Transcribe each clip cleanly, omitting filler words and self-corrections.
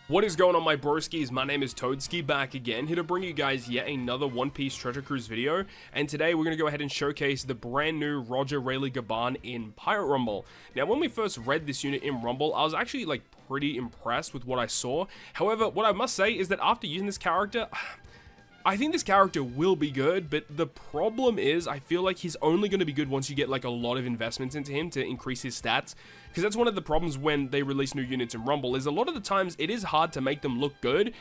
What is going on, my broskiis? My name is Toadski, back again, here to bring you guys yet another One Piece Treasure Cruise video, and today we're going to go ahead and showcase the brand new RAYLEIGH GABAN in Pirate Rumble. Now, when we first read this unit in Rumble, I was actually, pretty impressed with what I saw. However, what I must say is that after using this character, I think this character will be good, but the problem is I feel like he's only going to be good once you get a lot of investments into him to increase his stats, because that's one of the problems when they release new units in Rumble, is a lot of the times it is hard to make them look good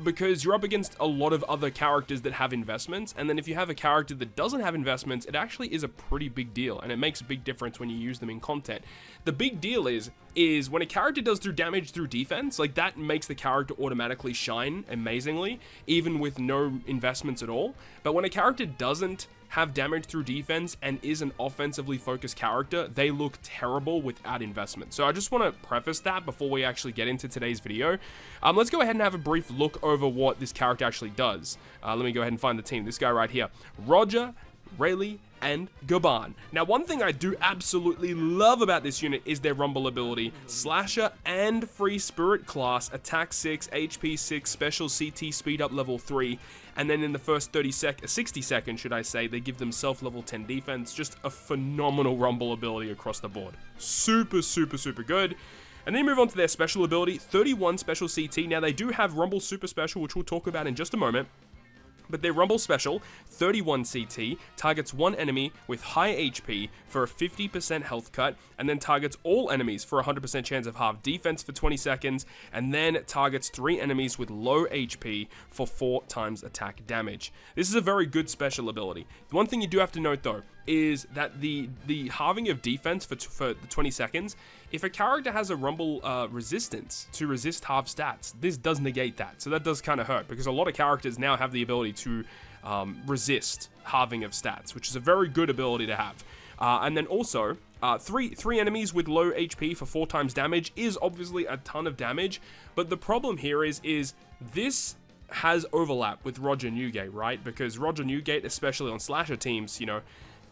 because you're up against a lot of other characters that have investments, and then if you have a character that doesn't have investments, it actually is a pretty big deal, and it makes a big difference when you use them in content. The big deal is when a character does through damage through defense, that makes the character automatically shine amazingly, even with no investments at all. But when a character doesn't have damage through defense and is an offensively focused character, they look terrible without investment. So I just want to preface that before we actually get into today's video. Let's go ahead and have a brief look over what this character actually does. Let me go ahead and find the team. This guy right here, Roger, RAYLEIGH, and GABAN. Now, one thing I do absolutely love about this unit is their Rumble ability. Slasher and Free Spirit class, attack 6, HP 6, special CT speed up level 3, and then in the first 60 seconds, should I say, they give themselves level 10 defense. Just a phenomenal Rumble ability across the board. Super, super, super good. And then move on to their special ability, 31 special CT. Now, they do have Rumble Super Special, which we'll talk about in just a moment. But their Rumble Special, 31 CT, targets one enemy with high HP for a 50% health cut, and then targets all enemies for a 100% chance of half defense for 20 seconds, and then targets 3 enemies with low HP for 4 times attack damage. This is a very good special ability. The one thing you do have to note, though, is that the halving of defense for the 20 seconds, if a character has a Rumble resistance to resist half stats, this does negate that. So that does kind of hurt, because a lot of characters now have the ability to resist halving of stats, which is a very good ability to have. And then also, three enemies with low HP for 4 times damage is obviously a ton of damage, but the problem here is this has overlap with Roger Newgate, right? Because Roger Newgate, especially on slasher teams,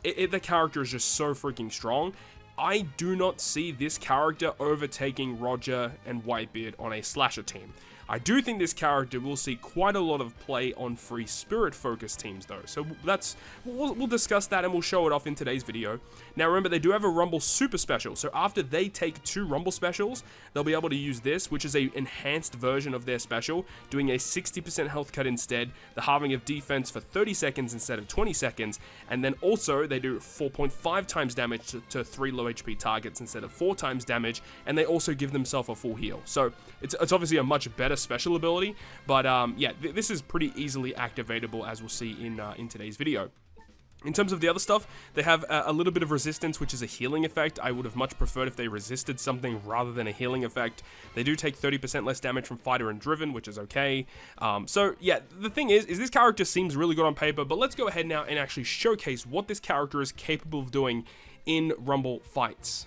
the character is just so freaking strong. I do not see this character overtaking Roger and Whitebeard on a slasher team. I do think this character will see quite a lot of play on free spirit focused teams, though. So we'll discuss that, and we'll show it off in today's video. Now remember, they do have a Rumble Super Special. So after they take 2 Rumble Specials, they'll be able to use this, which is a enhanced version of their special, doing a 60% health cut instead, the halving of defense for 30 seconds instead of 20 seconds, and then also they do 4.5 times damage to 3 low HP targets instead of 4 times damage, and they also give themselves a full heal. So it's obviously a much better special ability, but yeah, this is pretty easily activatable, as we'll see in today's video. In terms of the other stuff, they have a little bit of resistance, which is a healing effect. I would have much preferred if they resisted something rather than a healing effect. They do take 30% less damage from fighter and driven, which is okay. So yeah, the thing is this character seems really good on paper, but let's go ahead now and actually showcase what this character is capable of doing in Rumble fights.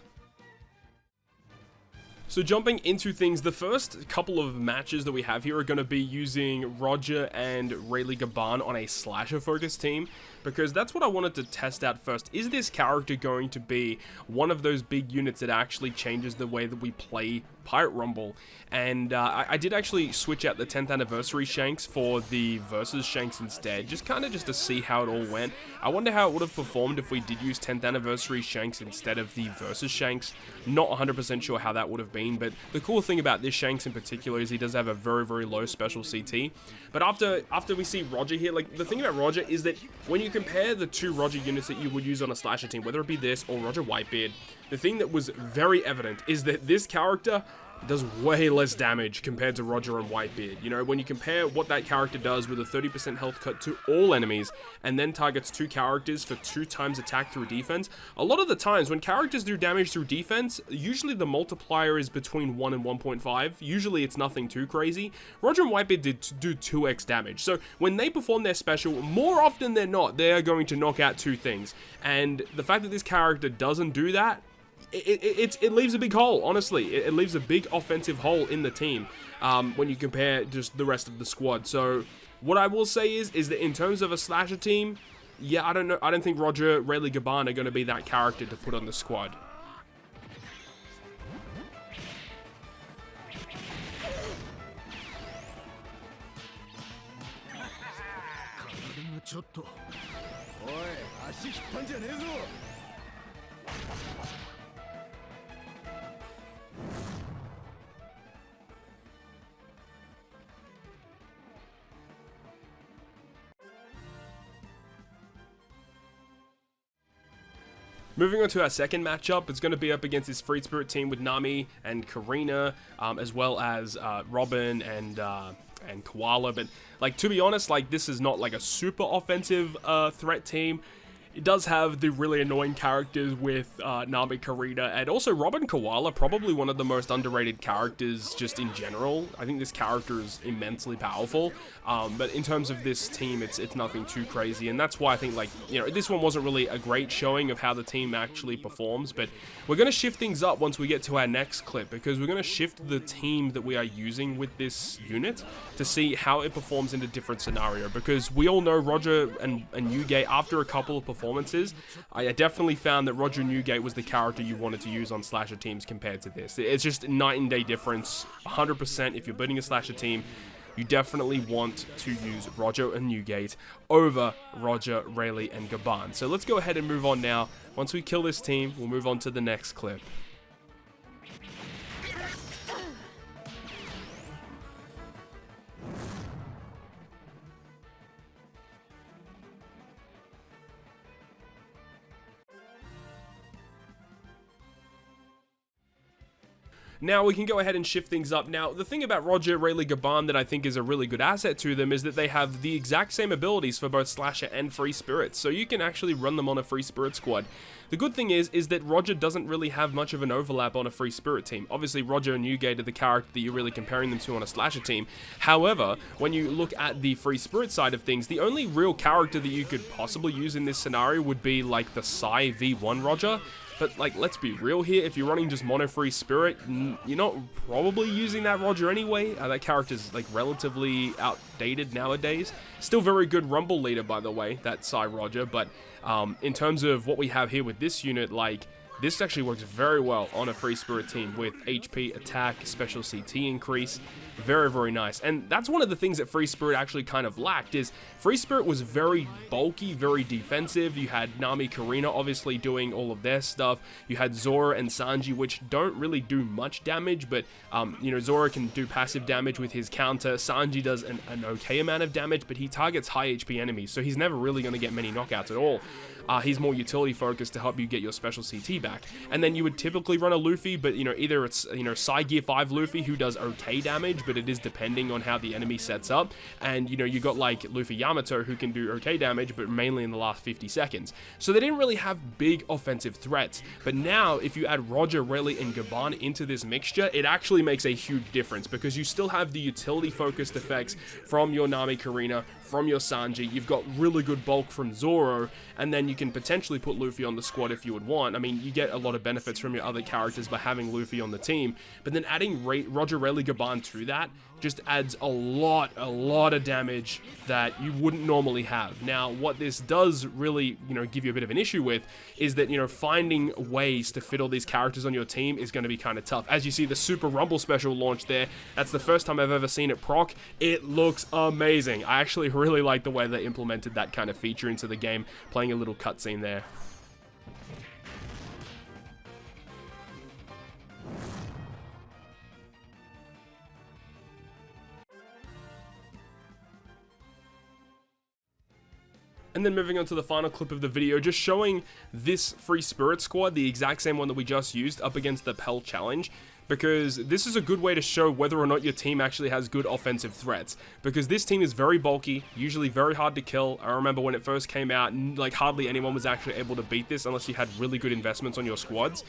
So jumping into things, the first couple of matches that we have here are going to be using Roger and RAYLEIGH GABAN on a slasher focused team, because that's what I wanted to test out first. Is this character going to be one of those big units that actually changes the way that we play Pirate Rumble? And I did actually switch out the 10th anniversary Shanks for the versus Shanks instead, just to see how it all went. I wonder how it would have performed if we did use 10th anniversary Shanks instead of the versus Shanks. Not 100% sure how that would have been, but the cool thing about this Shanks in particular is he does have a very, very low special CT. But after we see Roger here, the thing about Roger is that when you compare the 2 Roger units that you would use on a slasher team, whether it be this or Roger Whitebeard, the thing that was very evident is that this character does way less damage compared to Roger and Whitebeard. When you compare what that character does with a 30% health cut to all enemies, and then targets 2 characters for 2 times attack through defense, a lot of the times when characters do damage through defense, usually the multiplier is between 1 and 1.5. Usually it's nothing too crazy. Roger and Whitebeard do 2x damage. So when they perform their special, more often than not, they are going to knock out 2 things. And the fact that this character doesn't do that, it leaves a big hole, honestly. It leaves a big offensive hole in the team when you compare just the rest of the squad. So what I will say is that in terms of a slasher team, yeah, I don't know. I don't think Roger, RAYLEIGH GABAN are going to be that character to put on the squad. ちょっと。おい、足引っ張んじゃねえぞ。Moving on to our second matchup, it's going to be up against this Free Spirit team with Nami and Karina, as well as Robin and Koala. But like, to be honest, like, this is not like a super offensive threat team. It does have the really annoying characters with Nami, Karina, and also Robin Koala, probably one of the most underrated characters just in general. I think this character is immensely powerful, but in terms of this team, it's nothing too crazy, and that's why I think, like, you know, this one wasn't really a great showing of how the team actually performs, but we're going to shift things up once we get to our next clip, because we're going to shift the team that we are using with this unit to see how it performs in a different scenario, because we all know Roger and Newgate, after a couple of performances, I definitely found that Roger Newgate was the character you wanted to use on slasher teams compared to this. It's just a night and day difference. 100%, if you're building a slasher team, you definitely want to use Roger and Newgate over Roger, RAYLEIGH, and Gaban. So let's go ahead and move on now. Once we kill this team, we'll move on to the next clip. Now we can go ahead and shift things up. Now, the thing about Roger, RAYLEIGH, Gaban that I think is a really good asset to them is that they have the exact same abilities for both Slasher and Free Spirits, so you can actually run them on a Free Spirit squad. The good thing is that Roger doesn't really have much of an overlap on a Free Spirit team. Obviously, Roger and Newgate are the character that you're really comparing them to on a Slasher team. However, when you look at the Free Spirit side of things, the only real character that you could possibly use in this scenario would be like the Psy V1 Roger. But, like, let's be real here, if you're running just mono Free Spirit, you're not probably using that Roger anyway. That character's, like, relatively outdated nowadays. Still very good Rumble leader, by the way, that Psy Roger, but in terms of what we have here with this unit, like, this actually works very well on a Free Spirit team with HP, attack, special CT increase. Very, very nice. And that's one of the things that Free Spirit actually kind of lacked, is Free Spirit was very bulky, very defensive. You had Nami, Karina obviously doing all of their stuff. You had Zora and Sanji, which don't really do much damage, but you know, Zora can do passive damage with his counter. Sanji does an okay amount of damage, but he targets high HP enemies, so he's never really going to get many knockouts at all. He's more utility focused to help you get your special CT back. And then you would typically run a Luffy, but you know, either it's, you know, Psy Gear 5 Luffy who does okay damage, but it is depending on how the enemy sets up. And you know, you got like Luffy Yamato who can do okay damage, but mainly in the last 50 seconds. So they didn't really have big offensive threats. But now, if you add Roger, RAYLEIGH, and Gaban into this mixture, it actually makes a huge difference, because you still have the utility focused effects from your Nami, Karina, from your Sanji. You've got really good bulk from Zoro, and then you can potentially put Luffy on the squad if you would want. I mean, you get a lot of benefits from your other characters by having Luffy on the team, but then adding Roger, RAYLEIGh, Gaban to that just adds a lot of damage that you wouldn't normally have. Now, what this does really, you know, give you a bit of an issue with is that, you know, finding ways to fit all these characters on your team is going to be kind of tough. As you see the Super Rumble special launch there, that's the first time I've ever seen it proc. It looks amazing. I actually really like the way they implemented that kind of feature into the game, playing a little cutscene there. And then moving on to the final clip of the video, just showing this Free Spirit squad, the exact same one that we just used, up against the Pell Challenge, because this is a good way to show whether or not your team actually has good offensive threats, because this team is very bulky, usually very hard to kill. I remember when it first came out, like, hardly anyone was actually able to beat this unless you had really good investments on your squads.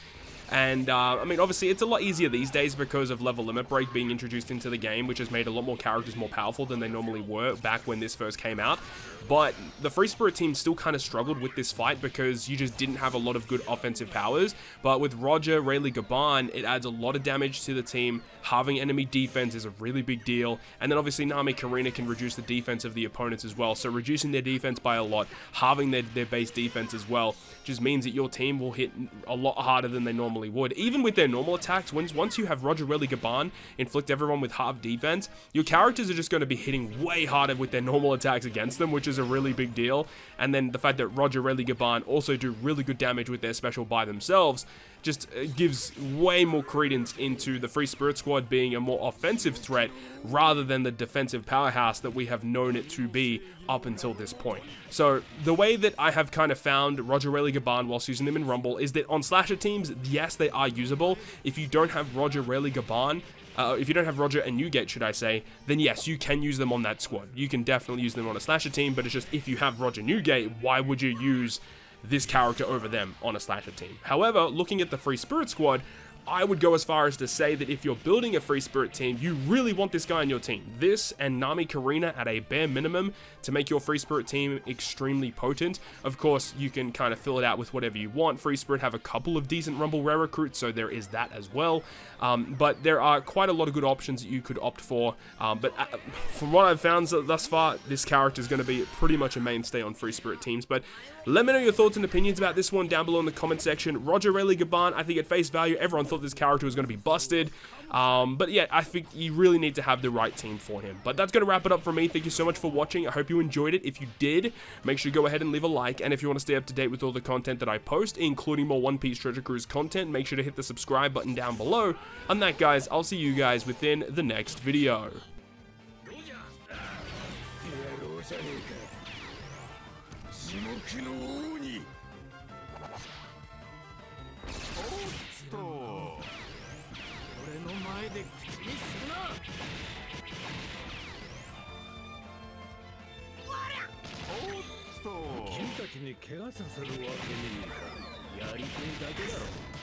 And, I mean, obviously, it's a lot easier these days because of level limit break being introduced into the game, which has made a lot more characters more powerful than they normally were back when this first came out. But the Free Spirit team still kind of struggled with this fight because you just didn't have a lot of good offensive powers. But with Roger, RAYLEIGh, Gaban, it adds a lot of damage to the team. Halving enemy defense is a really big deal. And then obviously Nami, Karina can reduce the defense of the opponents as well. So reducing their defense by a lot, halving their base defense as well, just means that your team will hit a lot harder than they normally normally would. Even with their normal attacks, once you have Roger, Rayleigh, Gaban inflict everyone with half defense, your characters are just going to be hitting way harder with their normal attacks against them, which is a really big deal. And then the fact that Roger, Rayleigh, Gaban also do really good damage with their special by themselves just gives way more credence into the Free Spirit Squad being a more offensive threat rather than the defensive powerhouse that we have known it to be up until this point. So the way that I have kind of found Roger, Rayleigh, Gaban whilst using them in Rumble is that on slasher teams, yes, they are usable. If you don't have Roger, Rayleigh, Gaban, if you don't have Roger and Newgate, should I say, then yes, you can use them on that squad. You can definitely use them on a slasher team, but it's just if you have Roger, Newgate, why would you use this character over them on a slasher team? However, looking at the Free Spirit Squad, I would go as far as to say that if you're building a Free Spirit team, you really want this guy on your team. This and Nami Karina at a bare minimum to make your Free Spirit team extremely potent. Of course, you can kind of fill it out with whatever you want. Free Spirit have a couple of decent Rumble Rare recruits, so there is that as well. But there are quite a lot of good options that you could opt for. But from what I've found thus far, this character is going to be pretty much a mainstay on Free Spirit teams. But let me know your thoughts and opinions about this one down below in the comment section. Roger, Rayleigh, Gaban, I think at face value, everyone thought this character was going to be busted. But yeah, I think you really need to have the right team for him. But that's going to wrap it up for me. Thank you so much for watching. I hope you enjoyed it. If you did, make sure you go ahead and leave a like. And if you want to stay up to date with all the content that I post, including more One Piece Treasure Cruise content, make sure to hit the subscribe button down below. And that, guys, I'll see you guys within the next video. 君たちに怪我させるわけにいかん。やりたいだけだろ。